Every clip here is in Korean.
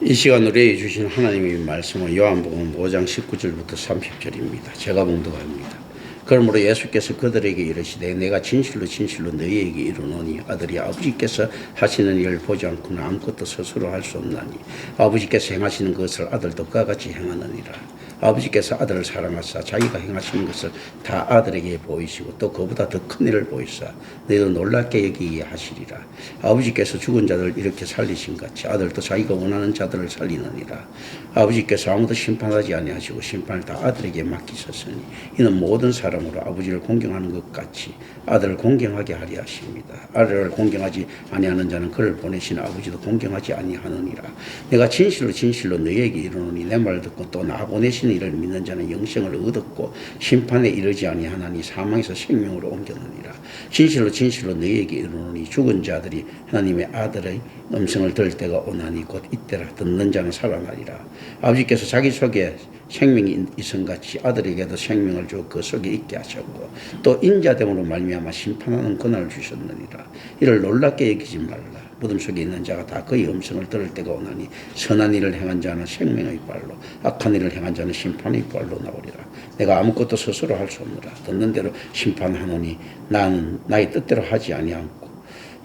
이 시간 우리에게 주신 하나님의 말씀은 요한복음 5장 19절부터 30절입니다. 제가 봉독합니다. 그러므로 예수께서 그들에게 이르시되 내가 진실로 진실로 너희에게 이르노니 아들이 아버지께서 하시는 일을 보지 않고는 아무것도 스스로 할 수 없나니 아버지께서 행하시는 것을 아들도 그와 같이 행하느니라. 아버지께서 아들을 사랑하사 자기가 행하시는 것을 다 아들에게 보이시고 또 그보다 더 큰 일을 보이사 너희도 놀랍게 여기게 하시리라. 아버지께서 죽은 자들을 이렇게 살리신 같이 아들도 자기가 원하는 자들을 살리느니라. 아버지께서 아무도 심판하지 아니하시고 심판을 다 아들에게 맡기셨으니 이는 모든 사람으로 아버지를 공경하는 것 같이 아들을 공경하게 하려 하십니다. 아들을 공경하지 아니하는 자는 그를 보내신 아버지도 공경하지 아니하느니라. 내가 진실로 진실로 너희에게 이르노니 내 말을 듣고 또 나 보내신 이를 믿는 자는 영생을 얻었고 심판에 이르지 아니하나니 사망에서 생명으로 옮겼느니라. 진실로 진실로 너희에게 이르노니 죽은 자들이 하나님의 아들의 음성을 들을 때가 오나니 곧 이때라. 듣는 자는 살아나리라. 아버지께서 자기 속에 생명이 있음같이 아들에게도 생명을 주어 그 속에 있게 하셨고 또 인자됨으로 말미암아 심판하는 권한을 주셨느니라. 이를 놀랍게 여기지 말라. 무덤 속에 있는 자가 다 그의 음성을 들을 때가 오나니 선한 일을 행한 자는 생명의 발로 악한 일을 행한 자는 심판의 발로 나오리라. 내가 아무것도 스스로 할 수 없느라. 듣는 대로 심판하노니 나는 나의 뜻대로 하지 아니하고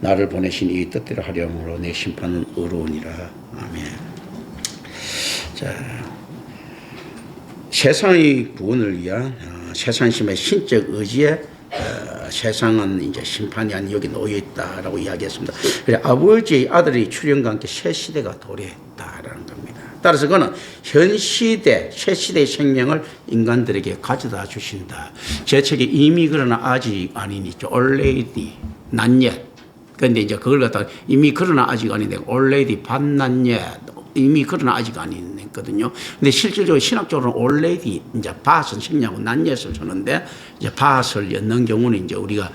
나를 보내신 이 뜻대로 하려 함으로 내 심판은 의로우니라. 아멘. 자, 세상의 구원을 위한 세상심의 신적 의지에 세상은 이제 심판이 아닌 여기 놓여 있다라고 이야기했습니다. 그래서 아버지의 아들의 출현과 함께 새 시대가 도래했다라는 겁니다. 따라서 그는 현 시대, 새 시대의 생명을 인간들에게 가져다 주신다. 제 책에 이미 그러나 아직 아니니죠. already, not yet. 그런데 이제 그걸 갖다가 이미 그러나 아직 아닌데 already, but not yet. 이미 그러나 아직 아니거든요. 근데 실질적으로 신학적으로는 already 이제 but은 생략하고 not yet을 쓰는데 이제 but을 넣는 경우는 이제 우리가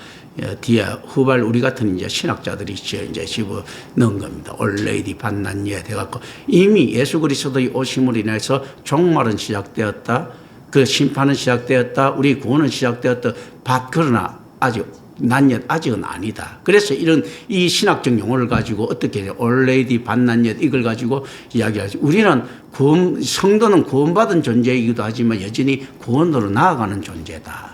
뒤에 후발 우리 같은 이제 신학자들이 이제 집어 넣은 겁니다. already but not yet 해갖고 이미 예수 그리스도의 오심으로 인해서 종말은 시작되었다. 그 심판은 시작되었다. 우리 구원은 시작되었다. but 그러나 아직 not yet, 아직은 아니다. 그래서 이런 이 신학적 용어를 가지고 어떻게 해요? already but not yet 이걸 가지고 이야기하죠. 우리는 성도는 구원받은 존재이기도 하지만 여전히 구원으로 나아가는 존재다.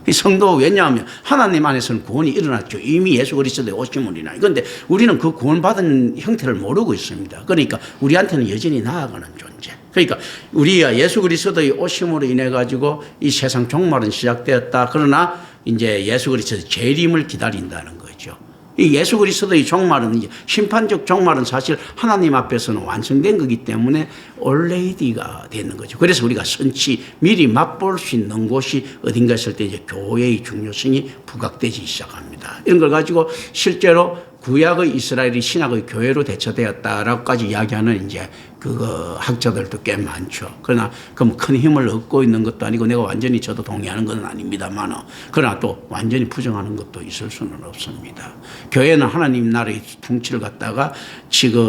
이 성도 왜냐하면 하나님 안에서는 구원이 일어났죠. 이미 예수 그리스도의 오심으로 인하여. 그런데 우리는 그 구원받은 형태를 모르고 있습니다. 그러니까 우리한테는 여전히 나아가는 존재. 그러니까 우리가 예수 그리스도의 오심으로 인해 가지고 이 세상 종말은 시작되었다. 그러나 이제 예수 그리스도의 재림을 기다린다는 거죠. 이 예수 그리스도의 종말은 이제 심판적 종말은 사실 하나님 앞에서는 완성된 거기 때문에 already가 되는 거죠. 그래서 우리가 선치 미리 맛볼 수 있는 곳이 어딘가 했을 때 이제 교회의 중요성이 부각되기 시작합니다. 이런 걸 가지고 실제로 구약의 이스라엘이 신약의 교회로 대처되었다라고까지 이야기하는 이제 그거 학자들도 꽤 많죠. 그러나 그럼 큰 힘을 얻고 있는 것도 아니고 내가 완전히 저도 동의하는 건 아닙니다만 그러나 또 완전히 부정하는 것도 있을 수는 없습니다. 교회는 하나님 나라의 통치를 갖다가 지금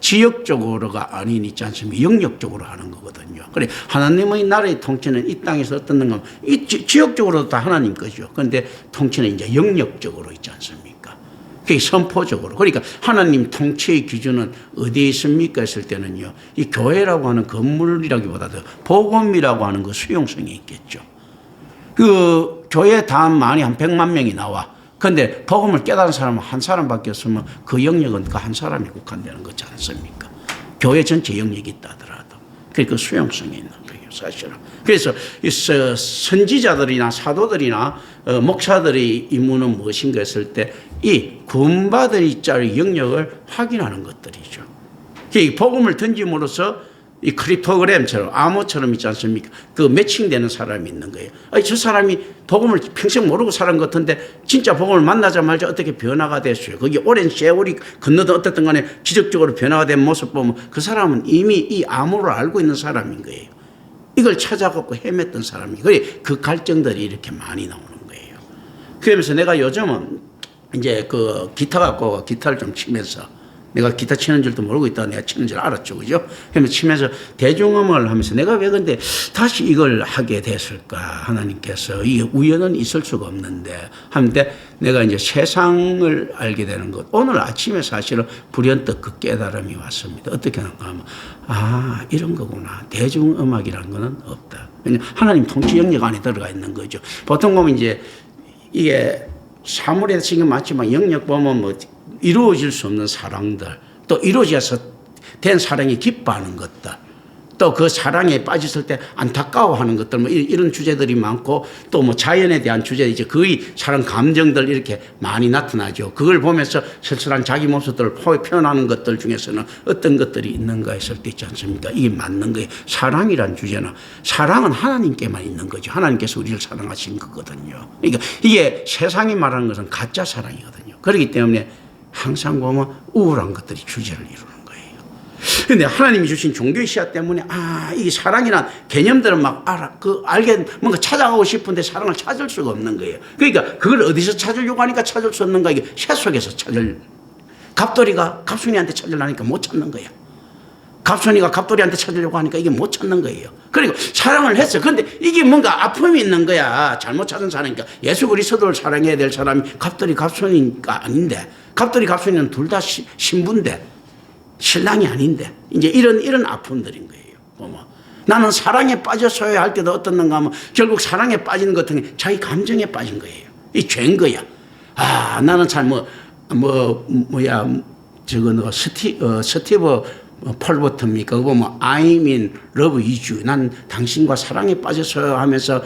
지역적으로가 아닌 있지 않습니까? 영역적으로 하는 거거든요. 그래 하나님의 나라의 통치는 이 땅에서 어떻는가 이 지역적으로도 다 하나님 거죠. 그런데 통치는 이제 영역적으로 있지 않습니까? 그게 선포적으로. 그러니까 하나님 통치의 기준은 어디에 있습니까 했을 때는요. 이 교회라고 하는 건물이라기보다도 복음이라고 하는 그 수용성이 있겠죠. 그 교회 단 많이 한 100만 명이 나와. 그런데 복음을 깨달은 사람은 한 사람밖에 없으면 그 영역은 그 한 사람이 국한되는 거지 않습니까? 교회 전체 영역이 있다 하더라도. 그게 그 수용성이 있는 거예요, 사실은. 그래서 선지자들이나 사도들이나 목사들의 임무는 무엇인가 했을 때 이 구원받을 자의 영역을 확인하는 것들이죠. 이 복음을 던짐으로써 이 크립토그램처럼 암호처럼 있지 않습니까? 그 매칭되는 사람이 있는 거예요. 아니, 저 사람이 복음을 평생 모르고 살은 것 같은데 진짜 복음을 만나자마자 어떻게 변화가 됐어요. 거기 오랜 세월이 건너든 어떻든 간에 기적적으로 변화가 된 모습 보면 그 사람은 이미 이 암호를 알고 있는 사람인 거예요. 이걸 찾아갖고 헤맸던 사람이. 그래 그 갈증들이 이렇게 많이 나오는 거예요. 그러면서 내가 요즘은 이제 그 기타 갖고 기타를 좀 치면서 내가 기타 치는 줄도 모르고 있다가 내가 치는 줄 알았죠. 그죠? 그러면 치면서 대중음악을 하면서 내가 왜 근데 다시 이걸 하게 됐을까? 하나님께서 이 우연은 있을 수가 없는데 하는데 내가 이제 세상을 알게 되는 것. 오늘 아침에 사실은 불현듯 그 깨달음이 왔습니다. 어떻게 하는가 하면 이런 거구나. 대중음악이라는 거는 없다. 왜냐하면 하나님 통치 영역 안에 들어가 있는 거죠. 보통 보면 이제 이게 사물에 지금 맞지만 영역 보면 뭐 이루어질 수 없는 사랑들, 또 이루어져서 된 사랑이 기뻐하는 것들, 또 그 사랑에 빠졌을 때 안타까워하는 것들, 뭐 이런 주제들이 많고, 또 뭐 자연에 대한 주제, 이제 거의 사랑 감정들 이렇게 많이 나타나죠. 그걸 보면서 쓸쓸한 자기 모습들을 표현하는 것들 중에서는 어떤 것들이 있는가 했을 때 있지 않습니까? 이게 맞는 거예요. 사랑이란 주제는 사랑은 하나님께만 있는 거죠. 하나님께서 우리를 사랑하신 거거든요. 그러니까 이게 세상이 말하는 것은 가짜 사랑이거든요. 그렇기 때문에 항상 보면 우울한 것들이 주제를 이루는 거예요. 그런데 하나님이 주신 종교의 시야 때문에 이 사랑이란 개념들은 막 알게 뭔가 찾아가고 싶은데 사랑을 찾을 수가 없는 거예요. 그러니까 그걸 어디서 찾으려고 하니까 찾을 수 없는가? 이게 새 속에서 갑돌이가 갑순이한테 찾으려니까 못 찾는 거예요. 갑순이가 갑돌이한테 찾으려고 하니까 이게 못 찾는 거예요. 그리고 사랑을 했어. 그런데 이게 뭔가 아픔이 있는 거야. 잘못 찾은 사람이니까. 예수 그리스도를 사랑해야 될 사람이 갑돌이 갑순이가 아닌데, 갑돌이 갑순이는 둘 다 신부인데 신랑이 아닌데, 이제 이런 아픔들인 거예요. 나는 사랑에 빠졌어야 할 때도 어떻는가 하면 결국 사랑에 빠지는 것 같은 게 자기 감정에 빠진 거예요. 이 죄인 거야. 나는 잘 스티브 폴버트입니까? 그거 보면 I'm in love with you. 난 당신과 사랑에 빠졌어요 하면서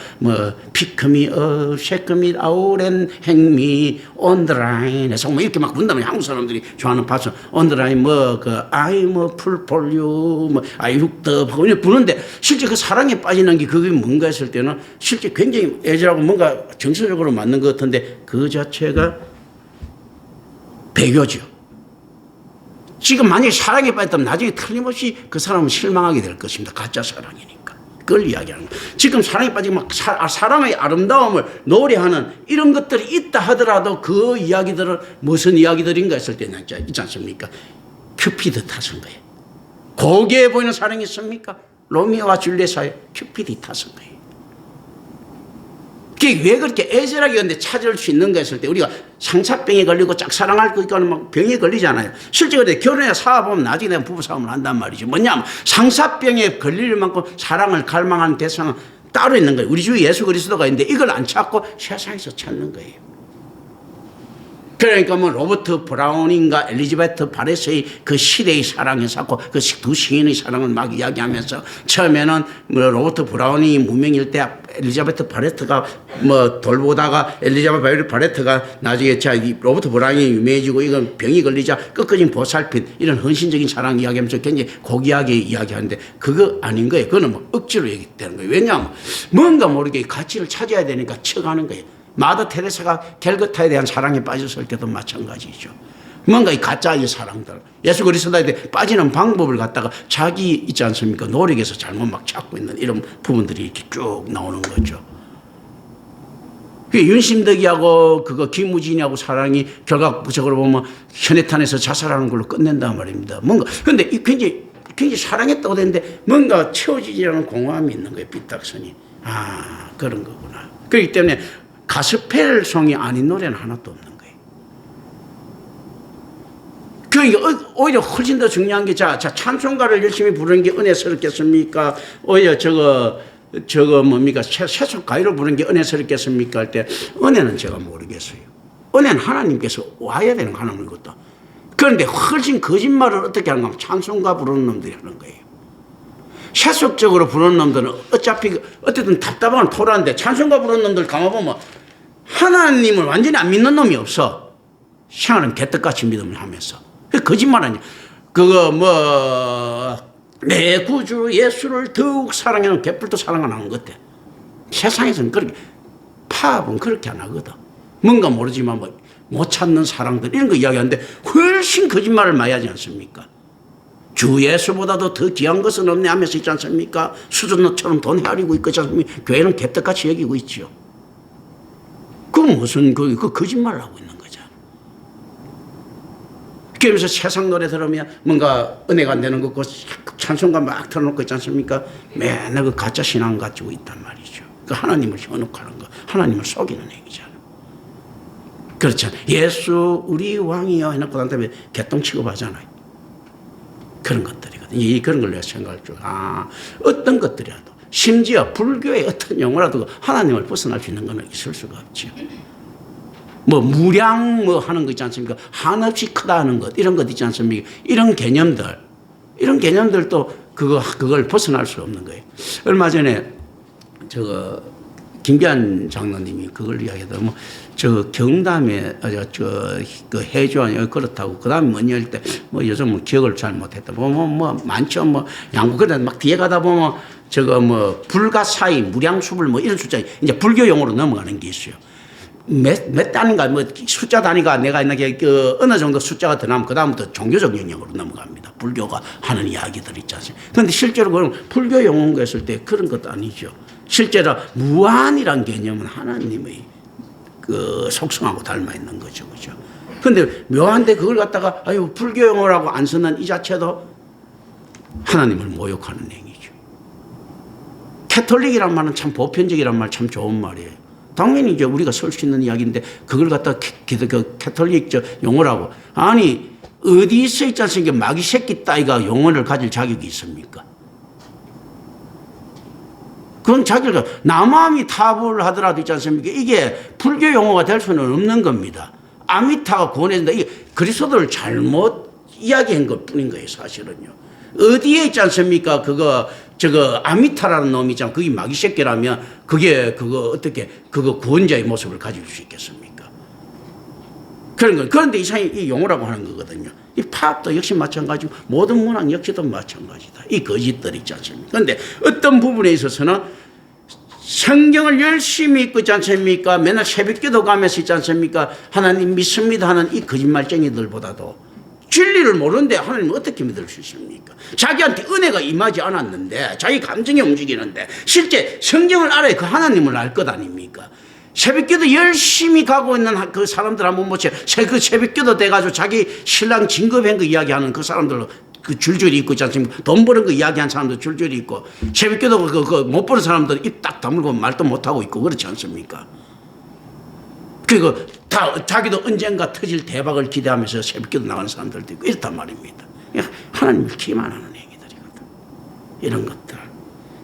pick me up, shake me out and hang me on the line. 해서 이렇게 막 부른다면 한국 사람들이 좋아하는 파트 on the line I'm a fool for you, I hooked up 하고 이렇게 부르는데 실제 그 사랑에 빠지는 게 그게 뭔가 했을 때는 실제 굉장히 애절하고 뭔가 정서적으로 맞는 것 같은데 그 자체가 배교죠. 지금 만약에 사랑에 빠졌다면 나중에 틀림없이 그 사람은 실망하게 될 것입니다. 가짜 사랑이니까. 그걸 이야기하는 거예요. 지금 사랑에 빠지면 사랑의 아름다움을 노래하는 이런 것들이 있다 하더라도 그 이야기들은 무슨 이야기들인가 했을 때는 있지 않습니까? 큐피드 탓인 거예요. 고귀해 보이는 사랑이 있습니까? 로미오와 줄리엣사의 큐피드 탓인 거예요. 그게 왜 그렇게 애절하게 근데 찾을 수 있는가 했을 때 우리가 상사병에 걸리고 짝사랑할 거 있거나 막 병에 걸리잖아요. 실제 그런데 결혼해 살아보면 나중에 내가 부부싸움을 한단 말이죠. 뭐냐면 상사병에 걸릴 만큼 사랑을 갈망하는 대상은 따로 있는 거예요. 우리 주 예수 그리스도가 있는데 이걸 안 찾고 세상에서 찾는 거예요. 그러니까 로버트 브라우닝과 엘리자베트 바레트의 그 시대의 사랑에 쌓고 그 두 시인의 사랑을 막 이야기하면서 처음에는 로버트 브라우닝이 무명일 때 엘리자베트 바레트가 돌보다가 엘리자베트 바레트가 나중에 로버트 브라우닝이 유명해지고 이건 병이 걸리자 끝까지 보살핀 이런 헌신적인 사랑 이야기하면서 굉장히 고귀하게 이야기하는데 그거 아닌 거예요. 그거는 억지로 얘기되는 거예요. 왜냐하면 뭔가 모르게 가치를 찾아야 되니까 쳐가는 거예요. 마더 테레사가 캘거타에 대한 사랑에 빠졌을 때도 마찬가지죠. 뭔가 이 가짜의 사랑들, 예수 그리스도에 빠지는 방법을 갖다가 자기 있지 않습니까? 노력에서 잘못 막 찾고 있는 이런 부분들이 이렇게 쭉 나오는 거죠. 윤심덕이하고 김우진이하고 사랑이 결과적으로 보면 현해탄에서 자살하는 걸로 끝낸단 말입니다. 뭔가 근데 굉장히 사랑했다고 되는데 뭔가 채워지지 않은 공허함이 있는 거예요. 삐딱선이. 그런 거구나. 그렇기 때문에 가스펠송이 아닌 노래는 하나도 없는 거예요. 그러니까 오히려 훨씬 더 중요한 게 찬송가를 열심히 부르는 게 은혜스럽겠습니까? 오히려 뭡니까? 세속 가요를 부르는 게 은혜스럽겠습니까? 할 때 은혜는 제가 모르겠어요. 은혜는 하나님께서 와야 되는 거 하나님 것도. 그런데 훨씬 거짓말을 어떻게 하는가 하면 찬송가 부르는 놈들이 하는 거예요. 세속적으로 부르는 놈들은 어쨌든 답답한 토라인데 찬송가 부르는 놈들 가만보면 하나님을 완전히 안 믿는 놈이 없어. 생활은 개떡같이 믿음을 하면서. 거짓말 아니야. 내 구주 예수를 더욱 사랑하는 개뿔도 사랑 안 하는 것 같아. 세상에서는 그렇게, 파업은 그렇게 안 하거든. 뭔가 모르지만 못 찾는 사랑들 이런 거 이야기하는데 훨씬 거짓말을 많이 하지 않습니까? 주 예수보다도 더 귀한 것은 없네 하면서 있지 않습니까? 수준처럼 돈 헤아리고 있지 않습니까? 교회는 개떡같이 여기고 있죠. 그 무슨 그 거짓말을 하고 있는 거죠. 그러면서 세상 노래 들으면 뭔가 은혜가 안 되는 거고 찬송가 막 틀어놓고 있지 않습니까? 맨날 그 가짜 신앙 가지고 있단 말이죠. 그 하나님을 현혹하는 거, 하나님을 속이는 행위잖아. 그렇잖아. 예수 우리 왕이여 해놓고 난 다음에 개똥 취급하잖아요. 그런 것들이거든요. 그런 걸 내가 생각할 줄. 어떤 것들이라도 심지어 불교의 어떤 용어라도 하나님을 벗어날 수 있는 것은 있을 수가 없죠. 뭐 무량 뭐 하는 거 있지 않습니까? 한없이 크다 하는 것 이런 것 있지 않습니까? 이런 개념들도 그걸 벗어날 수 없는 거예요. 얼마 전에 김기한 장로님이 그걸 이야기하더라고요. 뭐 경담에 그 해주환이 그렇다고 그다음에 뭐냐 할 때 뭐 요즘은 기억을 잘 못했다. 뭐 많죠. 뭐 양구 그래 막 뒤에 가다 보면 뭐 불가사의 무량수불 뭐 이런 숫자 이제 불교 용어로 넘어가는 게 있어요. 몇 단인가 뭐 숫자 단위가 내가 어느 정도 숫자가 더 나면 그 다음부터 종교적 영역으로 넘어갑니다. 불교가 하는 이야기들 있지 않습니까? 그런데 실제로 그럼 불교 용어가 했을 때 그런 것도 아니죠. 실제로 무한이란 개념은 하나님의 그 속성하고 닮아 있는 거죠, 그죠? 그런데 묘한데 그걸 갖다가 불교 용어라고 안 쓰는 이 자체도 하나님을 모욕하는 행위죠. 캐톨릭이란 말은 참 보편적이란 말 참 좋은 말이에요. 당연히 이제 우리가 쓸 수 있는 이야기인데 그걸 갖다 그 캐톨릭 용어라고 아니 어디 있어 있지 않습니까? 마귀 새끼 따위가 용어를 가질 자격이 있습니까? 그건 자기가 남함이 탑을 하더라도 있지 않습니까? 이게 불교 용어가 될 수는 없는 겁니다. 아미타가 구원했는데 이게 그리스도를 잘못 이야기한 것 뿐인 거예요, 사실은요. 어디에 있지 않습니까? 아미타라는 놈이 있잖아. 그게 마귀 새끼라면 어떻게 구원자의 모습을 가질 수 있겠습니까? 그런데 이 용어라고 하는 거거든요. 이 팝도 역시 마찬가지고 모든 문학 역시도 마찬가지다. 이 거짓들 있지 않습니까? 그런데 어떤 부분에 있어서는 성경을 열심히 읽고 있지 않습니까? 맨날 새벽기도 가면서 있지 않습니까? 하나님 믿습니다 하는 이 거짓말쟁이들보다도 진리를 모르는데 하나님을 어떻게 믿을 수 있습니까? 자기한테 은혜가 임하지 않았는데 자기 감정이 움직이는데 실제 성경을 알아야 그 하나님을 알 것 아닙니까? 새벽기도 열심히 가고 있는 그 사람들 한번 보세요. 그 새벽기도 돼가지고 자기 신랑 진급한 거 이야기하는 그 사람들 그 줄줄이 있고 있지 않습니까? 돈 버는 거 이야기하는 사람들 줄줄이 있고 새벽기도 못 버는 사람들 입 딱 다물고 말도 못하고 있고 그렇지 않습니까? 그리고 자기도 언젠가 터질 대박을 기대하면서 새벽기도 나가는 사람들도 있고 이렇단 말입니다. 하나님을 기만하는 행위들이거든. 이런 것들.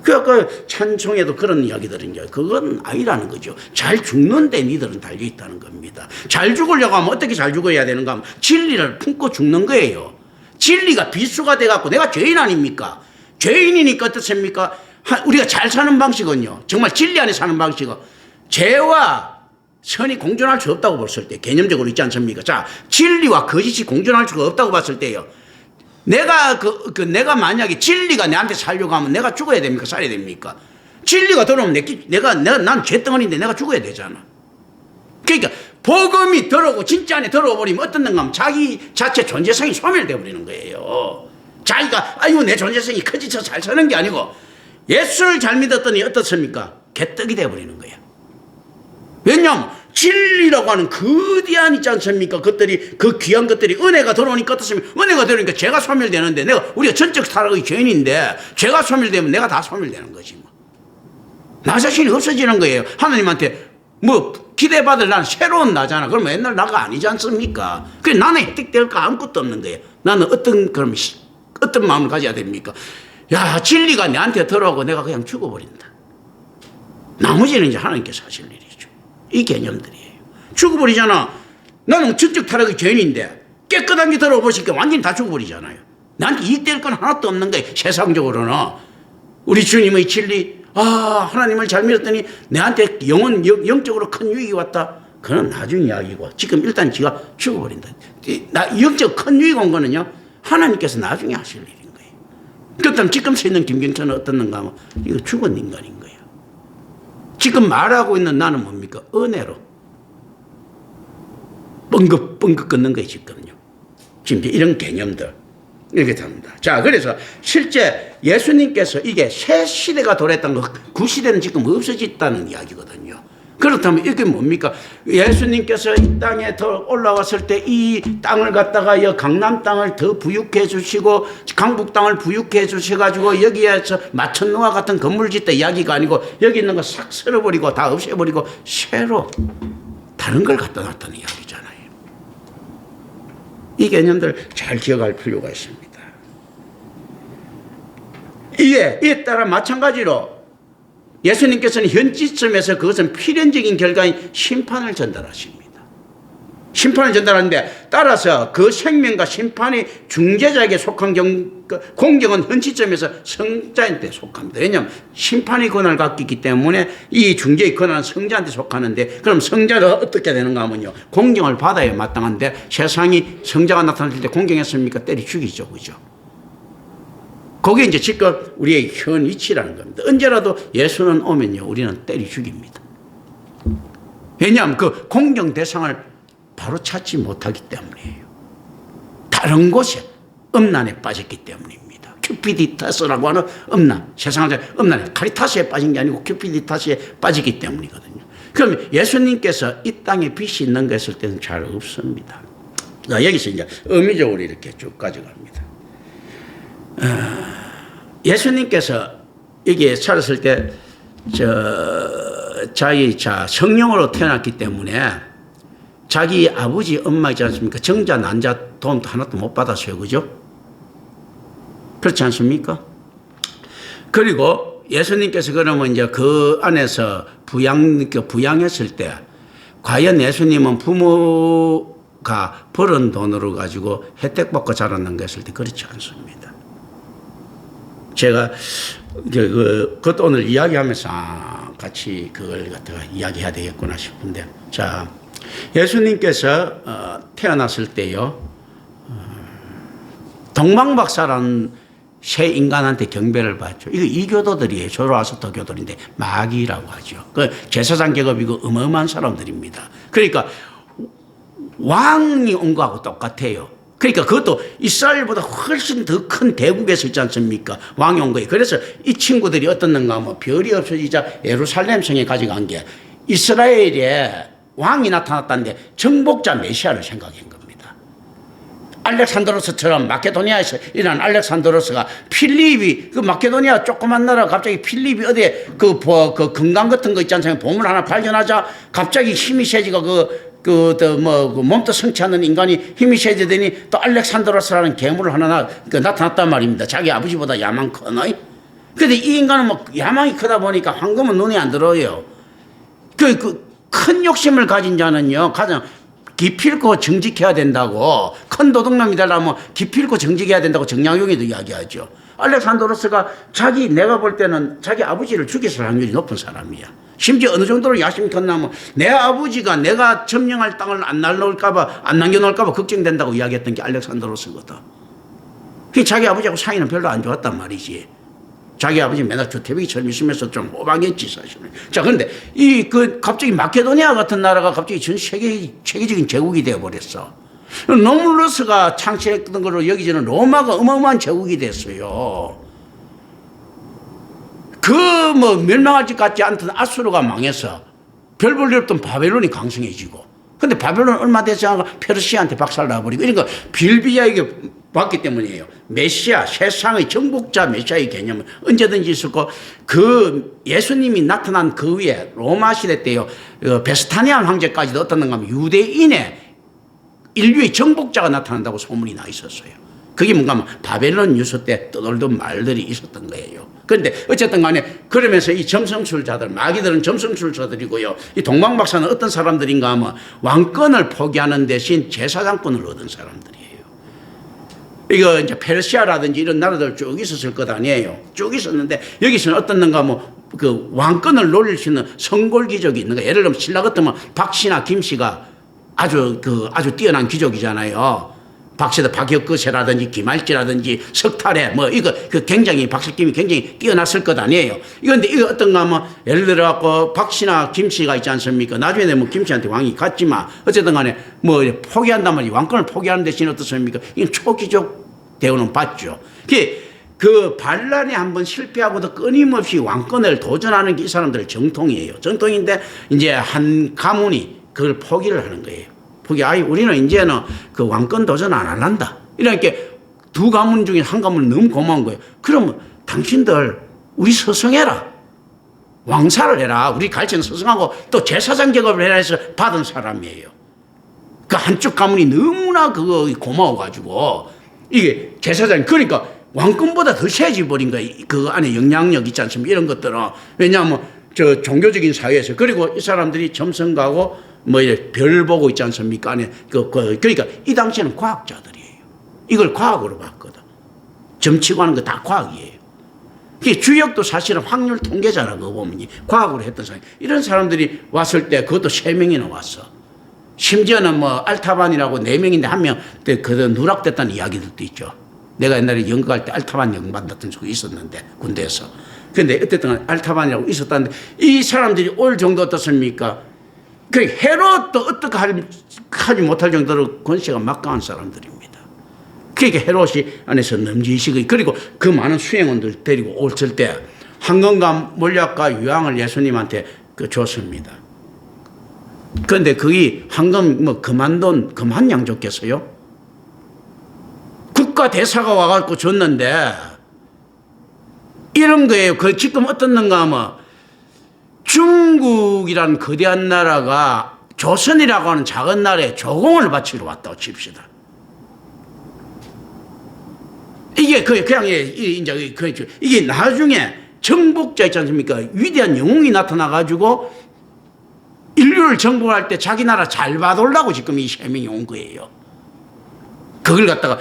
그 찬송에도 그런 이야기들은 그건 아니라는 거죠. 잘 죽는데 니들은 달려있다는 겁니다. 잘 죽으려고 하면 어떻게 잘 죽어야 되는가 하면 진리를 품고 죽는 거예요. 진리가 비수가 돼갖고 내가 죄인 아닙니까? 죄인이니까 어떻습니까? 우리가 잘 사는 방식은요. 정말 진리 안에 사는 방식은 죄와 선이 공존할 수 없다고 봤을 때 개념적으로 있지 않습니까? 자, 진리와 거짓이 공존할 수가 없다고 봤을 때요. 내가 만약에 진리가 내한테 살려고 하면 내가 죽어야 됩니까? 살아야 됩니까? 진리가 들어오면 난 죄덩어리인데 내가 죽어야 되잖아. 그러니까 복음이 들어오고 진짜 안에 들어와 버리면 어떻는가 하면 자기 자체 존재성이 소멸되어 버리는 거예요. 자기가 내 존재성이 커지쳐 잘 사는 게 아니고 예수를 잘 믿었더니 어떻습니까? 개떡이 되어 버리는 거예요. 왜냐하면 진리라고 하는 거대한 있지 않습니까? 그 귀한 것들이 은혜가 들어오니까 어떻습니까? 은혜가 들어오니까 죄가 소멸되는데 우리가 전적 타락의 죄인인데 죄가 소멸되면 내가 다 소멸되는 거지 뭐. 나 자신이 없어지는 거예요. 하나님한테 뭐 기대받을 나는 새로운 나잖아. 그러면 옛날 나가 아니지 않습니까? 그래 나는 획득될 거 아무것도 없는 거예요. 나는 어떤 마음을 가져야 됩니까? 야, 진리가 내한테 들어오고 내가 그냥 죽어버린다. 나머지는 이제 하나님께서 하실 일이죠. 이 개념들이에요. 죽어버리잖아. 나는 전적 타락의 죄인인데 깨끗한 게 들어보시니까 완전히 다 죽어버리잖아요. 나한테 이익될 건 하나도 없는 거예요. 세상적으로는. 우리 주님의 진리, 하나님을 잘 믿었더니 내한테 영적으로 큰 유익이 왔다. 그건 나중 이야기고 지금 일단 지가 죽어버린다. 영적 큰 유익 온 거는요. 하나님께서 나중에 하실 일인 거예요. 그렇다면 지금 서 있는 김경천은 어떻는가 하면 이거 죽은 인간인 거예요. 지금 말하고 있는 나는 뭡니까? 은혜로 뻥긋뻥긋 걷는 거예요. 지금요. 지금 이런 개념들 이렇게 합니다. 자, 그래서 실제 예수님께서 이게 새 시대가 도래했다는 거, 구시대는 지금 없어졌다는 이야기거든요. 그렇다면 이게 뭡니까? 예수님께서 이 땅에 더 올라왔을 때 이 땅을 갖다가 강남 땅을 더 부유케 해주시고 강북 땅을 부유케 해주셔가지고 여기에서 마천루와 같은 건물 짓다 이야기가 아니고 여기 있는 거 싹 쓸어버리고 다 없애버리고 새로 다른 걸 갖다 놨다는 이야기잖아요. 이 개념들 잘 기억할 필요가 있습니다. 이에 따라 마찬가지로 예수님께서는 현 시점에서 그것은 필연적인 결과인 심판을 전달하십니다. 심판을 전달하는데 따라서 그 생명과 심판이 중재자에게 속한 공경은 현 시점에서 성자한테 속합니다. 왜냐하면 심판의 권한을 갖고 있기 때문에 이 중재의 권한은 성자한테 속하는데 그럼 성자는 어떻게 되는가 하면요. 공경을 받아야 마땅한데 세상이 성자가 나타날 때 공경했습니까? 때려 죽이죠. 그죠? 그게 이제 지금 우리의 현 위치라는 겁니다. 언제라도 예수는 오면요, 우리는 때려 죽입니다. 왜냐하면 그 공경 대상을 바로 찾지 못하기 때문이에요. 다른 곳에 음란에 빠졌기 때문입니다. 큐피디타스라고 하는 음란, 세상의 음란에 카리타스에 빠진 게 아니고 큐피디타스에 빠지기 때문이거든요. 그럼 예수님께서 이 땅에 빛이 있는 거 했을 때는 잘 없습니다. 자, 여기서 이제 의미적으로 이렇게 쭉 가져갑니다. 예수님께서 여기에 살았을 때 자기 성령으로 태어났기 때문에 자기 아버지 엄마 있지 않습니까? 정자 난자 도움도 하나도 못 받았어요. 그죠? 그렇지 않습니까? 그리고 예수님께서 그러면 이제 그 안에서 부양했을 때 과연 예수님은 부모가 벌은 돈으로 가지고 혜택 받고 자랐는가 했을 때 그렇지 않습니다. 제가 그것도 오늘 이야기하면서 같이 그걸 갖다가 이야기해야 되겠구나 싶은데, 자, 예수님께서 태어났을 때요, 동방박사라는 새 인간한테 경배를 받죠. 이거 이교도들이에요. 조로아스터교도인데 마귀라고 하죠. 그 제사장 계급이고 어마어마한 사람들입니다. 그러니까 왕이 온 거하고 똑같아요. 그러니까 그것도 이스라엘보다 훨씬 더 큰 대국에서 있지 않습니까? 왕이 온 거예요. 그래서 이 친구들이 어떻는가 하면 별이 없어지자 예루살렘 성에 가져간 게 이스라엘에 왕이 나타났다는데 정복자 메시아를 생각한 겁니다. 알렉산드로스처럼 마케도니아에서 일어난 알렉산드로스가 필립이 그 마케도니아 조그만 나라 갑자기 필립이 어디에 그 금강 같은 거 있지 않습니까? 보물 하나 발견하자 갑자기 힘이 세지가 몸도 성치 않는 인간이 힘이 세지더니 또 알렉산드로스라는 괴물을 하나 나타났단 말입니다. 자기 아버지보다 야망 커너. 근데 이 인간은 뭐 야망이 크다 보니까 황금은 눈에 안 들어요. 큰 욕심을 가진 자는요, 가장 기필코 정직해야 된다고, 큰 도둑놈이 되려면 기필코 정직해야 된다고 정약용이도 이야기하죠. 알렉산드로스가 내가 볼 때는 자기 아버지를 죽였을 확률이 높은 사람이야. 심지어 어느 정도로 야심이 컸냐면 내 아버지가 내가 점령할 땅을 안 남겨놓을까봐 걱정된다고 이야기했던 게 알렉산드로스거든. 자기 아버지하고 사이는 별로 안 좋았단 말이지. 자기 아버지 맨날 주태백이 젊으시면서 좀 호방했지, 사실은. 자, 그런데 갑자기 마케도니아 같은 나라가 갑자기 전 세계적인 제국이 되어버렸어. 노물러스가 창시했던 걸로 여기저는 로마가 어마어마한 제국이 됐어요. 멸망할 것 같지 않던 아수르가 망해서 별 볼 일 없던 바벨론이 강성해지고, 근데 바벨론 얼마 되지 않아 페르시아한테 박살나버리고, 이러니까 빌비야에게 왔기 때문이에요. 메시아, 세상의 정복자 메시아의 개념은 언제든지 있었고, 그 예수님이 나타난 그 위에 로마 시대 때요, 베스타니안 황제까지도 어떻는가 하면 유대인의 인류의 정복자가 나타난다고 소문이 나 있었어요. 그게 뭔가 하면 바벨론 유서 때 떠돌던 말들이 있었던 거예요. 그런데 어쨌든 간에 그러면서 이 점성술자들, 마귀들은 점성술자들이고요, 이 동방박사는 어떤 사람들인가 하면 왕권을 포기하는 대신 제사장권을 얻은 사람들이에요. 이거 이제 페르시아라든지 이런 나라들 쭉 있었을 것 아니에요. 쭉 있었는데 여기서는 어떻는가 하면 그 왕권을 노릴 수 있는 성골귀족이 있는 거예요. 예를 들면 신라 같으면 박씨나 김씨가 아주 뛰어난 귀족이잖아요. 박씨도 박혁거세라든지 김할지라든지 석탈해 굉장히 박실김이 굉장히 뛰어났을 것 아니에요. 이건데 이거 어떤가 하면 예를 들어 갖고 박씨나 김씨가 있지 않습니까? 나중에 뭐 김씨한테 왕이 갔지만 어쨌든 간에 포기한단 말이에요. 왕권을 포기하는 대신 어떻습니까? 이건 초기족 대우는 받죠. 그 반란에 한번 실패하고도 끊임없이 왕권을 도전하는 게 이 사람들 정통이에요. 정통인데 이제 한 가문이 그걸 포기를 하는 거예요. 아이 우리는 이제는 그 왕권 도전 안 할란다. 이러니까 두 가문 중에 한 가문은 너무 고마운 거예요. 그러면 당신들 우리 서성해라. 왕사를 해라. 우리 갈증 서성하고 또 제사장 계급을 해라 해서 받은 사람이에요. 그 한쪽 가문이 너무나 그거 고마워가지고 이게 제사장 그러니까 왕권보다 더 세지 버린 거예요. 그 안에 영향력 있지 않습니까? 이런 것들은 왜냐하면 저 종교적인 사회에서 그리고 이 사람들이 점성 가고 뭐 이렇게 별 보고 있지 않습니까? 안에 그러니까 이 당시에는 과학자들이에요. 이걸 과학으로 봤거든. 점치고 하는 거 다 과학이에요. 주역도 사실은 확률 통계자라고 보면 과학으로 했던 사람. 이런 사람들이 왔을 때 그것도 3명이나 왔어. 심지어는 뭐 알타반이라고 4명인데 1명 그 누락됐다는 이야기들도 있죠. 내가 옛날에 연극할 때 알타반 연극 받았던 적이 있었는데 군대에서. 그런데 어쨌든 알타반이라고 있었다는데 이 사람들이 올 정도 어떻습니까? 그 헤롯도 어떻게 하지 못할 정도로 권세가 막강한 사람들입니다. 그러니까 헤롯이 안에서 넘지시고 그리고 그 많은 수행원들 데리고 올을 때 황금과 몰약과 유황을 예수님한테 줬습니다. 그런데 그게 황금 뭐 금한양 줬겠어요? 국가 대사가 와갖고 줬는데 이런 거예요. 그 지금 어떻는가 하면 중국이란 거대한 나라가 조선이라고 하는 작은 나라에 조공을 바치러 왔다고 칩시다. 이게 그냥 이제 이게 나중에 정복자 있지 않습니까? 위대한 영웅이 나타나가지고 인류를 정복할 때 자기 나라 잘 봐달라고 지금 이 3명이 온 거예요. 그걸 갖다가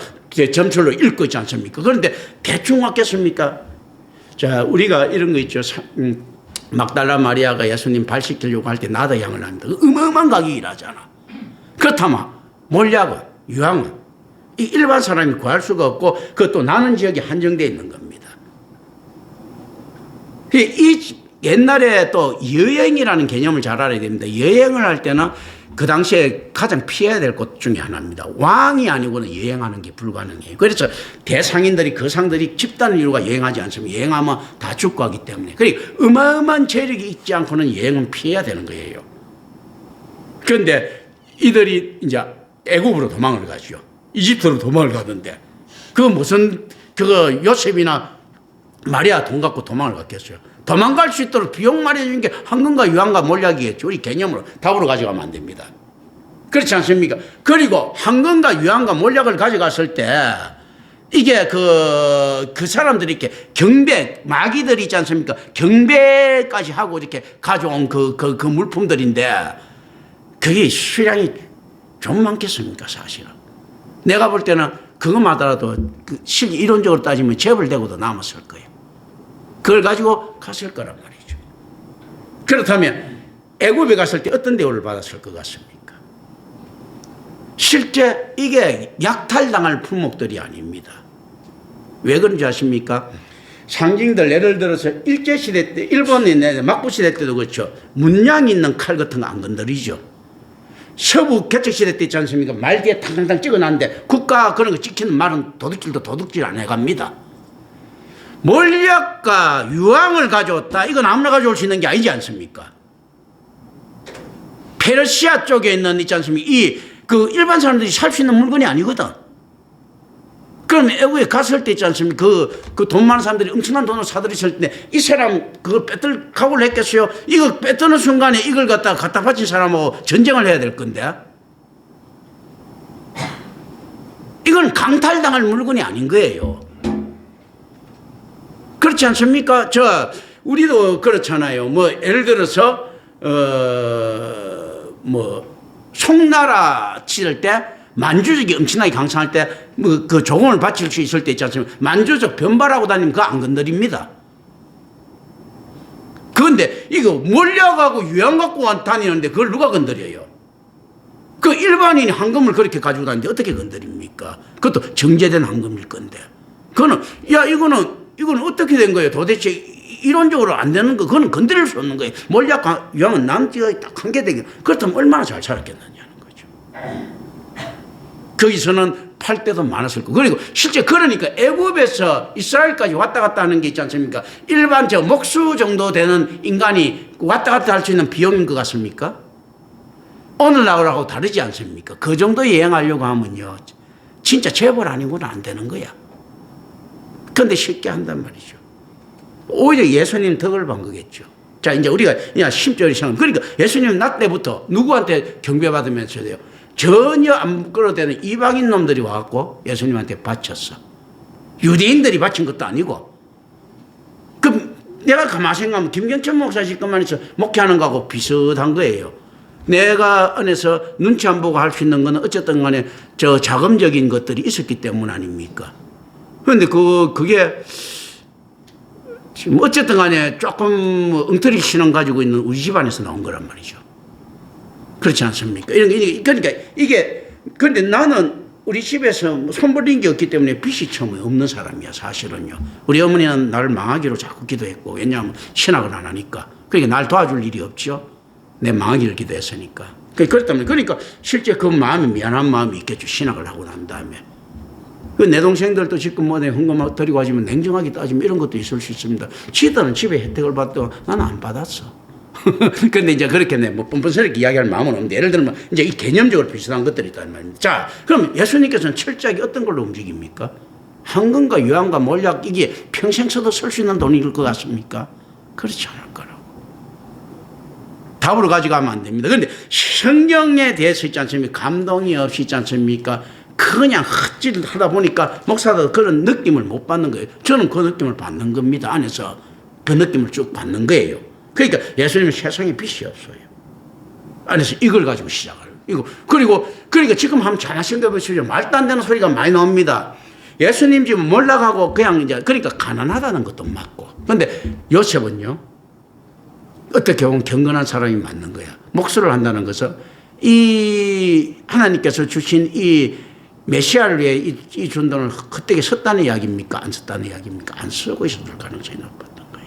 점철로 읽고 있지 않습니까? 그런데 대충 왔겠습니까? 자, 우리가 이런 거 있죠. 막달라 마리아가 예수님 발 씻기려고 할 때 나다 양을 합니다. 어마어마한 가격이 일하잖아. 그렇다면 몰약은 유황은 이 일반 사람이 구할 수가 없고 그것도 나는 지역에 한정되어 있는 겁니다. 이 옛날에 또 여행이라는 개념을 잘 알아야 됩니다. 여행을 할 때는 그 당시에 가장 피해야 될 것 중에 하나입니다. 왕이 아니고는 여행하는 게 불가능해요. 그래서 대상인들이 거상들이 집단을 이루고 여행하지 않습니다. 여행하면 다 죽고 하기 때문에. 그리고 어마어마한 재력이 있지 않고는 여행은 피해야 되는 거예요. 그런데 이들이 이제 애굽으로 도망을 가죠. 이집트로 도망을 가던데 무슨 요셉이나 마리아 돈 갖고 도망을 갔겠어요. 도망갈 수 있도록 비용 마련해 준 게 황금과 유황과 몰약이겠죠. 우리 개념으로 답으로 가져가면 안 됩니다. 그렇지 않습니까? 그리고 황금과 유황과 몰약을 가져갔을 때 이게 그 사람들이 이렇게 경배 마귀들이 있지 않습니까? 경배까지 하고 이렇게 가져온 그 물품들인데 그게 수량이 좀 많겠습니까? 사실은 내가 볼 때는 그것마다라도 이론적으로 따지면 재벌되고도 남았을 거예요. 그걸 가지고 갔을 거란 말이죠. 그렇다면 애굽에 갔을 때 어떤 대우를 받았을 것 같습니까? 실제 이게 약탈당할 품목들이 아닙니다. 왜 그런지 아십니까? 상징들 예를 들어서 일제시대 때 일본의 막부시대 때도 그렇죠. 문양 있는 칼 같은 거 안 건드리죠. 서부 개척시대 때 있지 않습니까? 말 뒤에 탕탕탕 찍어놨는데 국가 그런 거 찍히는 말은 도둑질 안 해갑니다. 몰약과 유황을 가져왔다. 이건 아무나 가져올 수 있는 게 아니지 않습니까? 페르시아 쪽에 있지 않습니까? 그 일반 사람들이 살 수 있는 물건이 아니거든. 그럼 애국에 갔을 때 있지 않습니까? 그 돈 많은 사람들이 엄청난 돈을 사들였을 때 이 사람 그걸 뺏을 각오를 했겠어요? 이거 뺏드는 순간에 이걸 갖다 바친 사람하고 전쟁을 해야 될 건데. 이건 강탈당할 물건이 아닌 거예요. 그렇지 않습니까? 우리도 그렇잖아요. 예를 들어서, 송나라 치를 때, 만주족이 엄청나게 강성할 때, 그 조공을 바칠 수 있을 때 있지 않습니까? 만주족 변발하고 다니면 그거 안 건드립니다. 그런데 이거 몰약하고 유황 갖고 다니는데 그걸 누가 건드려요? 그 일반인이 황금을 그렇게 가지고 다니는데 어떻게 건드립니까? 그것도 정제된 황금일 건데. 이거는 어떻게 된 거예요? 도대체 이론적으로 안 되는 거, 그건 건드릴 수 없는 거예요. 몰약과 유황은 남지가 딱 한 개 되게. 그렇다면 얼마나 잘 살았겠느냐는 거죠. 거기서는 팔 때도 많았을 거고. 그리고 실제 그러니까 애굽에서 이스라엘까지 왔다 갔다 하는 게 있지 않습니까? 일반 저 목수 정도 되는 인간이 왔다 갔다 할 수 있는 비용인 것 같습니까? 오늘날하고 다르지 않습니까? 그 정도 여행하려고 하면요, 진짜 재벌 아니고는 안 되는 거야. 그런데 쉽게 한단 말이죠. 오히려 예수님 덕을 본 거겠죠. 자, 이제 우리가 그냥 심적으로 생각. 그러니까 예수님 낮 때부터 누구한테 경배받으면서요, 전혀 안 끌어대는 이방인 놈들이 와갖고 예수님한테 바쳤어. 유대인들이 바친 것도 아니고. 그럼 내가 가만히 생각하면 김경천 목사 집것만 해서 목회하는 거하고 비슷한 거예요. 내가 안에서 눈치 안 보고 할 수 있는 거는 어쨌든 간에 저 자금적인 것들이 있었기 때문 아닙니까? 그런데 그게 지금 어쨌든 간에 조금 엉터리 신앙 가지고 있는 우리 집안에서 나온 거란 말이죠. 그렇지 않습니까? 그러니까 이게, 그런데 나는 우리 집에서 손 벌린 게 없기 때문에 빚이 처음에 없는 사람이야, 사실은요. 우리 어머니는 나를 망하기로 자꾸 기도했고, 왜냐하면 신학을 안 하니까. 그러니까 날 도와줄 일이 없죠. 내 망하기를 기도했으니까. 그러니까 실제 그 마음이 미안한 마음이 있겠죠. 신학을 하고 난 다음에. 내 동생들도 지금 뭐 내 헌금 드리고 하지만 냉정하게 따지면 이런 것도 있을 수 있습니다. 지들은 집에 혜택을 받도 나는 안 받았어. 근데 이제 그렇게 뭐 뻔뻔스럽게 이야기할 마음은 없는데, 예를 들면 이제 이 개념적으로 비슷한 것들이 있단 말입니다. 자, 그럼 예수님께서는 철저하게 어떤 걸로 움직입니까? 황금과 유황과 몰약, 이게 평생 써도 쓸 수 있는 돈일 것 같습니까? 그렇지 않을 거라고. 답으로 가져가면 안 됩니다. 그런데 성경에 대해서 있지 않습니까? 감동이 없이 있지 않습니까? 그냥 헛짓을 하다 보니까 목사도 그런 느낌을 못 받는 거예요. 저는 그 느낌을 받는 겁니다. 안에서 그 느낌을 쭉 받는 거예요. 그러니까 예수님은 세상에 빛이 없어요. 안에서 이걸 가지고 시작을. 그리고 그러니까 지금 한번 잘 생각해보시죠. 말도 안 되는 소리가 많이 나옵니다. 예수님 집은 몰락하고 그냥 이제 그러니까 가난하다는 것도 맞고. 그런데 요셉은요, 어떻게 보면 경건한 사람이 맞는 거야. 목수를 한다는 것은 이 하나님께서 주신 이 메시아를 위해 이 준돈을 헛되게 썼다는 이야기입니까? 안 썼다는 이야기입니까? 안 쓰고 있었을 가능성이 높았던 거예요.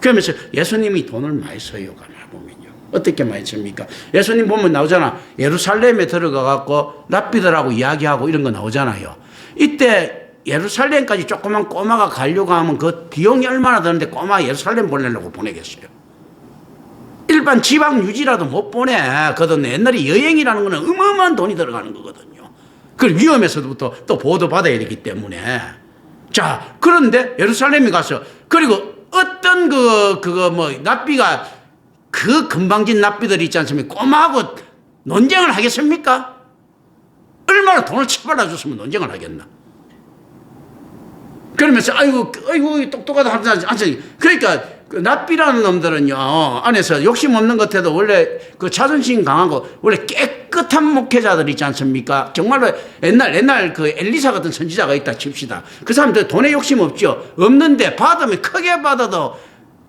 그러면서 예수님이 돈을 많이 써요. 가만 보면요. 어떻게 많이 씁니까? 예수님 보면 나오잖아. 예루살렘에 들어가갖고 랍비들하고 이야기하고 이런 거 나오잖아요. 이때 예루살렘까지 조그만 꼬마가 가려고 하면 그 비용이 얼마나 드는데 꼬마 예루살렘 보내려고 보내겠어요. 일반 지방 유지라도 못 보내. 그건 옛날에 여행이라는 거는 어마어마한 돈이 들어가는 거거든요. 그 위험에서부터 또 보호받아야 되기 때문에. 자, 그런데 예루살렘에 가서, 그리고 어떤 납비가, 그 금방진 납비들이 있지 않습니까? 꼬마하고 논쟁을 하겠습니까? 얼마나 돈을 쳐발라 줬으면 논쟁을 하겠나? 그러면서, 아이고, 똑똑하다 하지. 그러니까, 그 납비라는 놈들은요, 안에서 욕심 없는 것 같아도 원래 그 자존심 강하고 원래 깨끗한 목회자들 있지 않습니까? 정말로 옛날 그 엘리사 같은 선지자가 있다 칩시다. 그 사람들 돈에 욕심 없죠. 없는데 받으면 크게 받아도,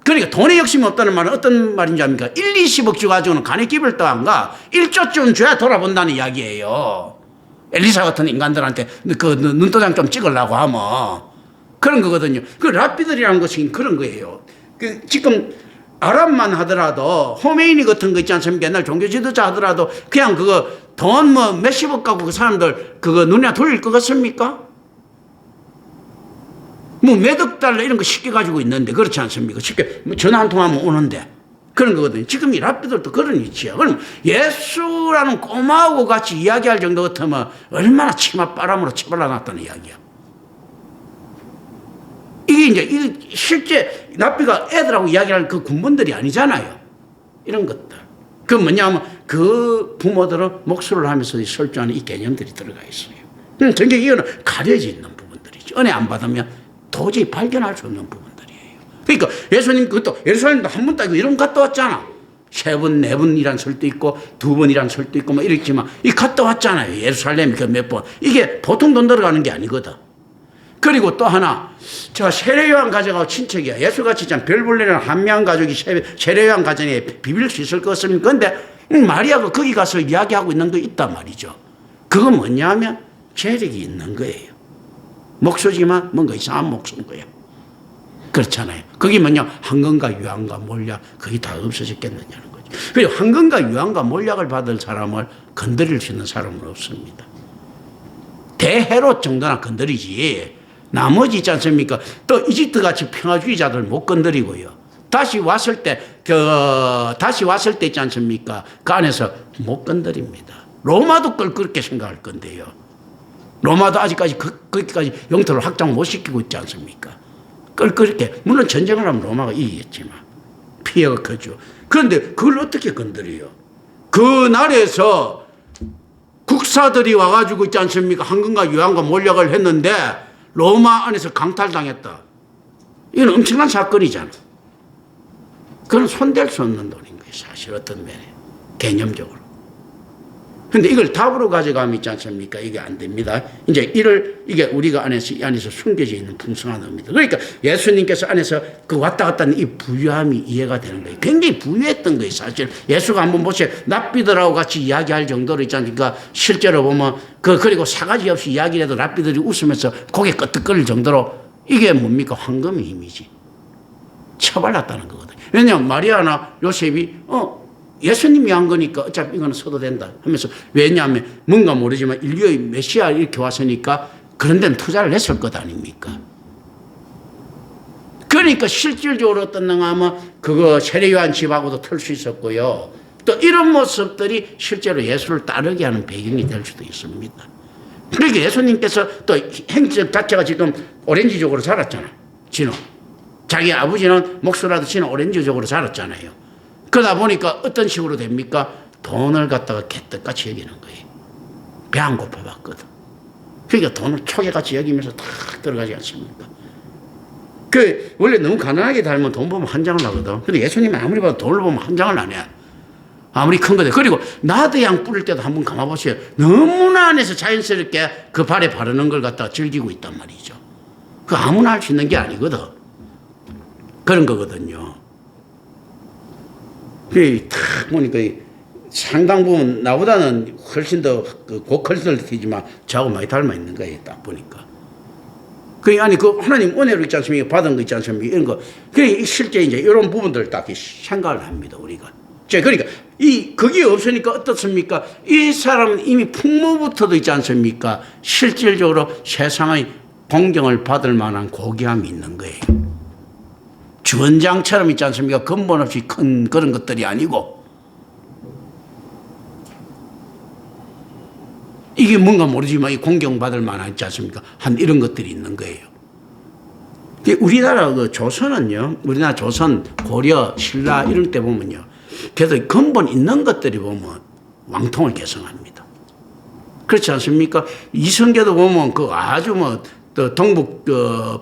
그러니까 돈에 욕심 없다는 말은 어떤 말인지 압니까? 1, 20억 주가지고는 간에 기별 도 안 가. 1조쯤 줘야 돌아본다는 이야기예요. 엘리사 같은 인간들한테 그 눈도장 좀 찍으려고 하면. 그런 거거든요. 그 랍비들이라는 것이 그런 거예요. 지금 아랍만 하더라도 호메이니 같은 거 있지 않습니까? 옛날 종교 지도자 하더라도 그냥 그거 돈 뭐 몇십억 갖고 그 사람들 그거 눈에 돌릴 것 같습니까? 뭐 몇억 달러 이런 거 쉽게 가지고 있는데 그렇지 않습니까? 쉽게 전화 한 통하면 오는데 그런 거거든요. 지금 이 랍비들도 그런 위치야. 그럼 예수라는 꼬마하고 같이 이야기할 정도 같으면 얼마나 치마 바람으로 쳐발라놨다는 이야기야. 이게 이제 실제 납비가 애들하고 이야기할 그 군번들이 아니잖아요. 이런 것들. 그 뭐냐면 그 부모들은 목수를 하면서 설주하는 이 개념들이 들어가 있어요. 전격 이거는 가려져 있는 부분들이죠. 은혜 안 받으면 도저히 발견할 수 없는 부분들이에요. 그러니까 예수님 그것도 예루살렘도 한 번 따고 이런 거 갔다 왔잖아. 3번, 4번이란 설도 있고 2번이란 설도 있고 뭐 이랬지만 이 갔다 왔잖아요. 예루살렘 그 몇 번. 이게 보통 돈 들어가는 게 아니거든. 그리고 또 하나, 제가 세례요한 가정하고 친척이야. 예수같이 참 별볼레는 한미한 가족이 세례요한 가정에 비빌 수 있을 것 같습니다. 그런데 마리아가 거기 가서 이야기하고 있는 거 있단 말이죠. 그건 뭐냐면 재력이 있는 거예요. 목소지만 뭔가 이상한 목소인 거예요. 그렇잖아요. 그게 뭐냐, 황금과 유황과 몰약, 그게 다 없어졌겠느냐는 거죠. 그리고 황금과 유황과 몰약을 받을 사람을 건드릴 수 있는 사람은 없습니다. 대헤롯 정도나 건드리지. 나머지 있지 않습니까? 또 이집트 같이 평화주의자들 못 건드리고요. 다시 왔을 때 있지 않습니까? 그 안에서 못 건드립니다. 로마도 그렇게 생각할 건데요. 로마도 아직까지 거기까지 영토를 확장 못 시키고 있지 않습니까? 그렇게 물론 전쟁을 하면 로마가 이기겠지만 피해가 크죠. 그런데 그걸 어떻게 건드려요? 그 나라에서 국사들이 와가지고 있지 않습니까? 황금과 유황과 몰약을 했는데 로마 안에서 강탈당했다. 이건 엄청난 사건이잖아. 그건 손댈 수 없는 돈인 거예요. 사실 어떤 면에 개념적으로. 근데 이걸 답으로 가져가면 있지 않습니까? 이게 안 됩니다. 이제 이게 우리가 이 안에서 숨겨져 있는 풍성한 의미다. 그러니까 예수님께서 안에서 그 왔다 갔다 하는 이 부유함이 이해가 되는 거예요. 굉장히 부유했던 거예요. 사실 예수가 한번 보세요. 랍비들하고 같이 이야기할 정도로 있지 않습니까? 실제로 보면 그리고 사가지 없이 이야기를 해도 랍비들이 웃으면서 고개 끄덕거릴 정도로 이게 뭡니까? 황금의 힘이지. 처발랐다는 거거든요. 왜냐하면 마리아나 요셉이 예수님이 한 거니까 어차피 이거는 써도 된다 하면서, 왜냐하면 뭔가 모르지만 인류의 메시아 이렇게 왔으니까 그런 데는 투자를 했을 것 아닙니까? 그러니까 실질적으로 어떻는가 하면 그거 세례요한 집하고도 털 수 있었고요. 또 이런 모습들이 실제로 예수를 따르게 하는 배경이 될 수도 있습니다. 그러니까 예수님께서 또 행적 자체가 지금 오렌지족으로 자랐잖아. 진호. 자기 아버지는 목수라도 진호 오렌지족으로 자랐잖아요. 그러다 보니까 어떤 식으로 됩니까? 돈을 갖다가 개떡같이 여기는 거예요. 배 안 고파봤거든. 그러니까 돈을 초계같이 여기면서 탁 들어가지 않습니까? 원래 너무 가난하게 살면 돈 보면 한장을 나거든. 근데 예수님은 아무리 봐도 돈을 보면 한장을 안 해. 아무리 큰 거든. 그리고 나드양 뿌릴 때도 한번 감아보세요. 너무나 안에서 자연스럽게 그 발에 바르는 걸 갖다가 즐기고 있단 말이죠. 그 아무나 할 수 있는 게 아니거든. 그런 거거든요. 탁 보니까 상당 부분 나보다는 훨씬 더 고퀄리티지만 저하고 많이 닮아 있는 거예요. 딱 보니까. 그 하나님 은혜로 있지 않습니까? 받은 거 있지 않습니까? 이런 거. 실제 이제 이런 부분들 딱 생각을 합니다, 우리가. 그러니까 그게 없으니까 어떻습니까? 이 사람은 이미 풍모부터도 있지 않습니까? 실질적으로 세상의 공경을 받을 만한 고귀함이 있는 거예요. 주원장처럼 있지 않습니까? 근본 없이 큰 그런 것들이 아니고, 이게 뭔가 모르지만 이 공경받을 만한 있지 않습니까? 한 이런 것들이 있는 거예요. 우리나라 조선은요, 우리나라 조선, 고려, 신라 이럴 때 보면요, 그래도 근본 있는 것들이 보면 왕통을 개성합니다. 그렇지 않습니까? 이성계도 보면 아주 또 동북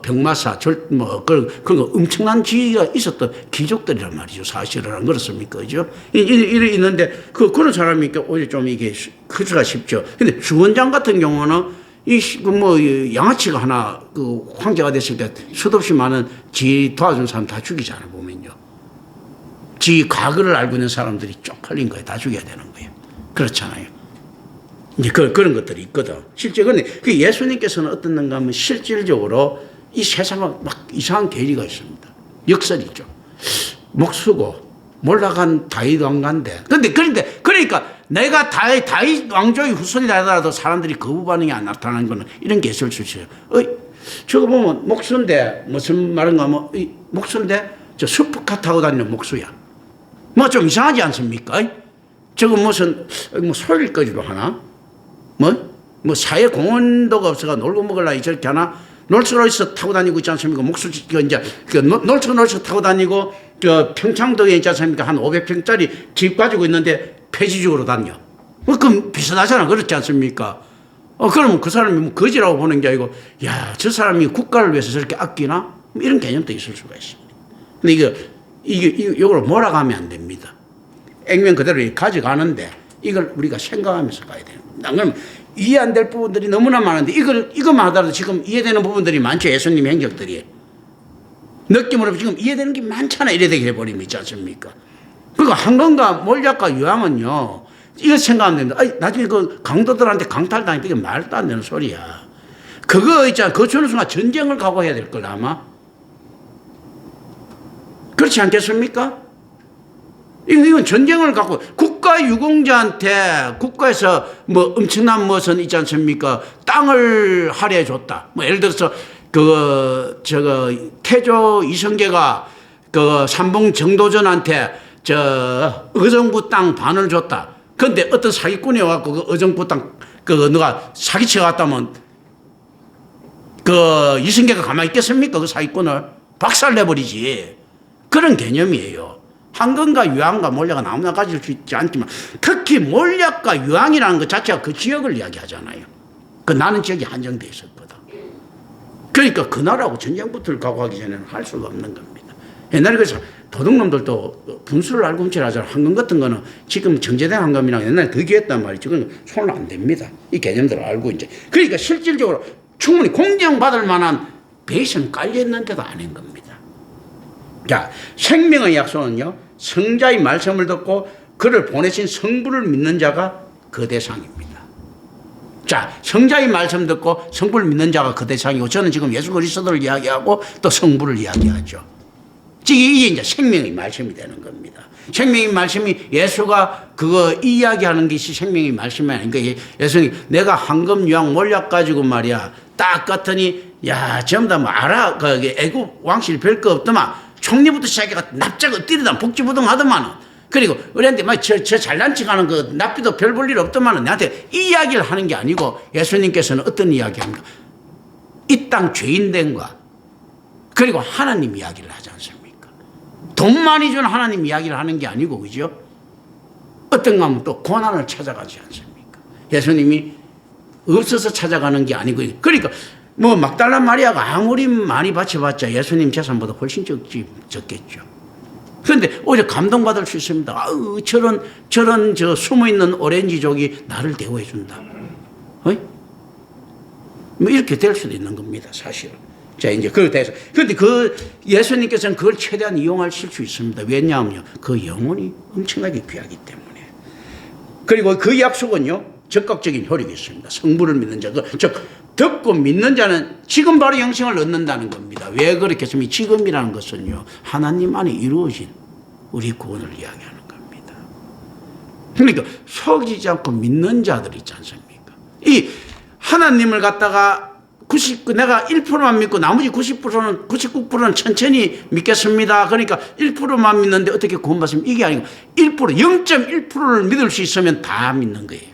병마사 그런 거 엄청난 지위가 있었던 귀족들이란 말이죠. 사실은 안 그렇습니까? 그죠? 이래 있는데 그런 사람이 오히려 좀 이게 크기가 쉽죠. 근데 주원장 같은 경우는 양아치가 하나 황제가 됐을 때 수없이 많은 지 도와준 사람 다 죽이잖아 보면요. 지 과거를 알고 있는 사람들이 쪽팔린 거예요. 다 죽여야 되는 거예요. 그렇잖아요. 이제 그런 것들이 있거든. 실제 그런데 예수님께서는 어떻는가 하면 실질적으로 이 세상에 막 이상한 계리가 있습니다. 역설이죠. 목수고 몰락한 다윗 왕가인데. 그러니까 내가 다윗 왕조의 후손이라 하더라도 사람들이 거부 반응이 안 나타나는 거는 이런 게 있을 수 있어요. 저거 보면 목수인데 무슨 말인가 하면 목수인데 저 슈퍼카 타고 다니는 목수야. 좀 이상하지 않습니까? 저거 무슨 소리를 꺼지도 하나? 사회 공헌도가 없어가 놀고 먹으려고 저렇게 하나? 롤스로이스 타고 다니고 있지 않습니까? 롤스로이스 타고 다니고, 평창도에 있지 않습니까? 한 500평짜리 집 가지고 있는데 폐지적으로 다녀. 그럼 비슷하잖아. 그렇지 않습니까? 그러면 그 사람이 거지라고 보는 게 아니고, 야, 저 사람이 국가를 위해서 저렇게 아끼나? 이런 개념도 있을 수가 있습니다. 근데 이걸 몰아가면 안 됩니다. 액면 그대로 가져가는데, 이걸 우리가 생각하면서 가야 돼요. 안 그러면 이해 안 될 부분들이 너무나 많은데 이것만 하더라도 지금 이해되는 부분들이 많죠. 예수님의 행적들이. 느낌으로 지금 이해되는 게 많잖아. 이래 되게 해버리면 있지 않습니까? 그러니까 한건과 몰약과 유황은요. 이거 생각하면 됩니다. 나중에 강도들한테 강탈당했다. 이게 말도 안 되는 소리야. 그거 있잖아. 그거 주는 순간 전쟁을 각오해야 될 걸 아마. 그렇지 않겠습니까? 이건 전쟁을 갖고 국가 유공자한테 국가에서 뭐 엄청난 무엇은 있지 않습니까? 땅을 할애해 줬다. 뭐 예를 들어서 태조 이성계가 삼봉 정도전한테 의정부 땅 반을 줬다. 그런데 어떤 사기꾼이 와갖고 그 의정부 땅 누가 사기쳐 갔다면 이성계가 가만히 있겠습니까? 그 사기꾼을 박살내버리지. 그런 개념이에요. 황건과 유황과 몰약은 아무나 가질 수 있지 않지만 특히 몰약과 유황이라는 것 자체가 그 지역을 이야기하잖아요. 나는 지역이 한정되어 있었거든. 그러니까 그 나라하고 전쟁부터를 각오하기 전에는 할 수가 없는 겁니다. 옛날에 그래서 도둑놈들도 분수를 알고 훔치라잖아. 황금 같은 거는 지금 정제된 황금이랑 옛날에 더 귀했단 말이죠. 그건 손을 안 댑니다. 이 개념들을 알고 이제. 그러니까 실질적으로 충분히 공정받을 만한 베이스는 깔려있는데도 아닌 겁니다. 자, 생명의 약속은요, 성자의 말씀을 듣고 그를 보내신 성부를 믿는 자가 그 대상입니다. 자, 성자의 말씀 듣고 성부를 믿는 자가 그 대상이고, 저는 지금 예수 그리스도를 이야기하고 또 성부를 이야기하죠. 이게 이제 생명의 말씀이 되는 겁니다. 생명의 말씀이 예수가 그거 이야기하는 것이 생명의 말씀이 아닌가. 예수님, 내가 황금, 유황, 몰약 가지고 말이야, 딱 같더니, 야, 전부 다 뭐 알아. 애국 왕실 별 거 없더만. 총리부터 시작해가 납작 엎드리다 복지부동하더만은. 그리고 우리한테 막 저 잘난 척하는 그 납비도 별 볼 일 없더만은 내한테 이 이야기를 하는 게 아니고 예수님께서는 어떤 이야기합니까? 이 땅 죄인됨과 그리고 하나님 이야기를 하지 않습니까? 돈 많이 준 하나님 이야기를 하는 게 아니고, 그죠? 어떤가 하면 또 고난을 찾아가지 않습니까? 예수님이 없어서 찾아가는 게 아니고, 그러니까 뭐 막달라 마리아가 아무리 많이 바쳐봤자 예수님 재산보다 훨씬 적겠죠. 그런데 오히려 감동받을 수 있습니다. 아우, 저런 숨어있는 오렌지족이 나를 대우해 준다. 뭐 이렇게 될 수도 있는 겁니다, 사실은. 자, 이제 그걸 대해서. 그런데 예수님께서는 그걸 최대한 이용하실 수 있습니다. 왜냐하면요, 그 영혼이 엄청나게 귀하기 때문에. 그리고 그 약속은요, 적극적인 효력이 있습니다. 성부를 믿는 자, 즉 듣고 믿는 자는 지금 바로 영생을 얻는다는 겁니다. 왜 그렇게 했습니까? 지금이라는 것은요, 하나님 안에 이루어진 우리 구원을 이야기하는 겁니다. 그러니까 속이지 않고 믿는 자들 있지 않습니까? 이 하나님을 갖다가 내가 1%만 믿고 나머지 99%는 천천히 믿겠습니다. 그러니까 1%만 믿는데 어떻게 구원받습니까? 이게 아니고 0.1%를 믿을 수 있으면 다 믿는 거예요.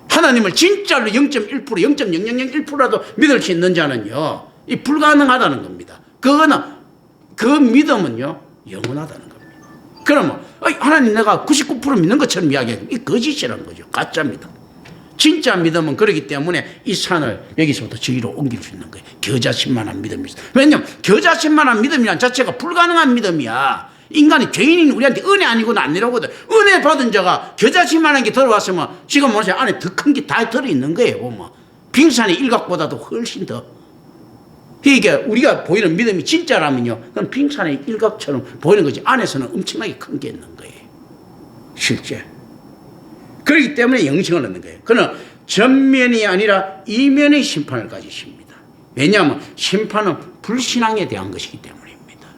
하나님을 진짜로 0.1%, 0.0001%라도 믿을 수 있는 자는요, 이 불가능하다는 겁니다. 그 믿음은요, 영원하다는 겁니다. 그러면, 하나님 내가 99% 믿는 것처럼 이야기해요. 이 거짓이라는 거죠. 가짜입니다. 진짜 믿음은 그렇기 때문에 이 산을 여기서부터 저기로 옮길 수 있는 거예요. 겨자씨만한 믿음이 있어요. 왜냐하면 겨자씨만한 믿음이란 자체가 불가능한 믿음이야. 인간이 죄인인 우리한테 은혜 아니고는 안 내려오거든. 은혜 받은 자가 겨자씨만한 게 들어왔으면 지금 뭐지 안에 더 큰 게 다 들어있는 거예요. 뭐 빙산의 일각보다도 훨씬 더. 이게 우리가 보이는 믿음이 진짜라면요, 그건 빙산의 일각처럼 보이는 거지 안에서는 엄청나게 큰 게 있는 거예요. 실제. 그렇기 때문에 영생을 얻는 거예요. 그는 전면이 아니라 이면의 심판을 가지십니다. 왜냐하면 심판은 불신앙에 대한 것이기 때문에.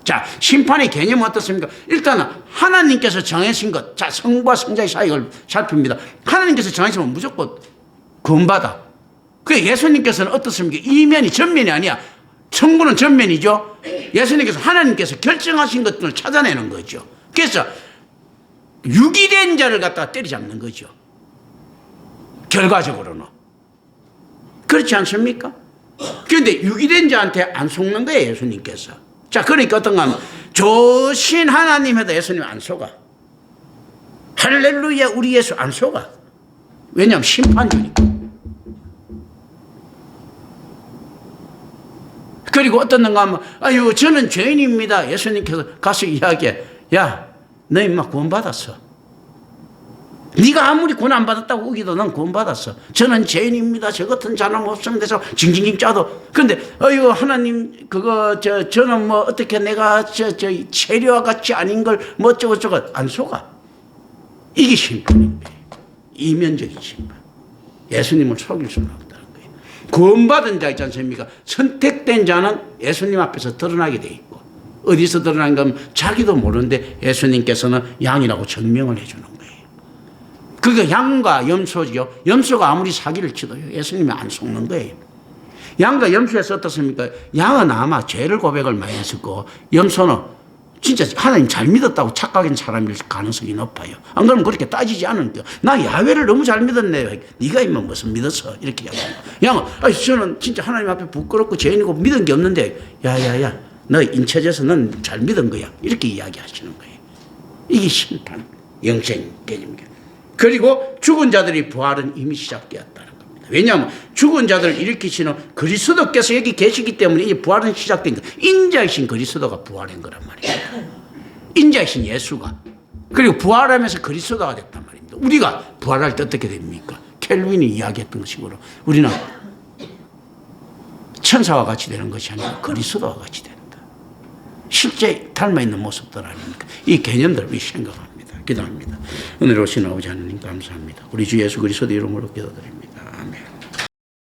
자, 심판의 개념은 어떻습니까? 일단은 하나님께서 정하신 것, 자, 성부와 성자의 사역을 살핍니다. 하나님께서 정하시면 무조건 구원받아. 그래, 예수님께서는 어떻습니까? 이면이 전면이 아니야. 성부는 전면이죠. 예수님께서 하나님께서 결정하신 것들을 찾아내는 거죠. 그래서 유기된 자를 갖다가 때리잡는 거죠. 결과적으로는. 그렇지 않습니까? 그런데 유기된 자한테 안 속는 거예요, 예수님께서. 자, 그러니까 어떤가 하면 조신 하나님 해도 예수님 안 속아. 할렐루야, 우리 예수 안 속아. 왜냐하면 심판주니까. 그리고 어떤가 하면 아유, 저는 죄인입니다. 예수님께서 가서 이야기해. 야, 너 임마 구원받았어. 네가 아무리 구원 안 받았다고 우기도 넌 구원받았어. 저는 죄인입니다. 저 같은 자는 없습니다. 그래서 징징징 짜도. 근데 어이구 하나님 저는 뭐 어떻게 내가 체류와 같이 아닌 걸 뭐 어쩌고저쩌고 안 속아. 이게 심판입니다. 이면적인 심판. 예수님을 속일 수는 없다는 거예요. 구원받은 자 있지 않습니까? 선택된 자는 예수님 앞에서 드러나게 돼 있고 어디서 드러난 건 자기도 모르는데 예수님께서는 양이라고 증명을 해주는 거예요. 그게 양과 염소죠. 염소가 아무리 사기를 치도요, 예수님이 안 속는 거예요. 양과 염소에서 어떻습니까? 양은 아마 죄를 고백을 많이 했었고, 염소는 진짜 하나님 잘 믿었다고 착각인 사람일 가능성이 높아요. 안 그러면 그렇게 따지지 않으니까. 나 야훼를 너무 잘 믿었네. 네가 이면 무슨 믿었어? 이렇게 이야기해요. 양은, 저는 진짜 하나님 앞에 부끄럽고 죄인이고 믿은 게 없는데, 야야야, 너 인체져서 넌 잘 믿은 거야. 이렇게 이야기하시는 거예요. 이게 심판, 영생 개념이에요. 그리고 죽은 자들이 부활은 이미 시작되었다는 겁니다. 왜냐하면 죽은 자들을 일으키시는 그리스도께서 여기 계시기 때문에 이 부활은 시작된 거예요. 인자이신 그리스도가 부활한 거란 말이에요. 인자이신 예수가. 그리고 부활하면서 그리스도가 됐단 말입니다. 우리가 부활할 때 어떻게 됩니까? 켈빈이 이야기했던 것이므로 우리는 천사와 같이 되는 것이 아니라 그리스도와 같이 된다. 실제 닮아있는 모습들 아닙니까? 이 개념들을 우리 생각합니다. 기도합니다. 오늘 오신 아버지 하나님 감사합니다. 우리 주 예수 그리스도 이름으로 기도드립니다. 아멘.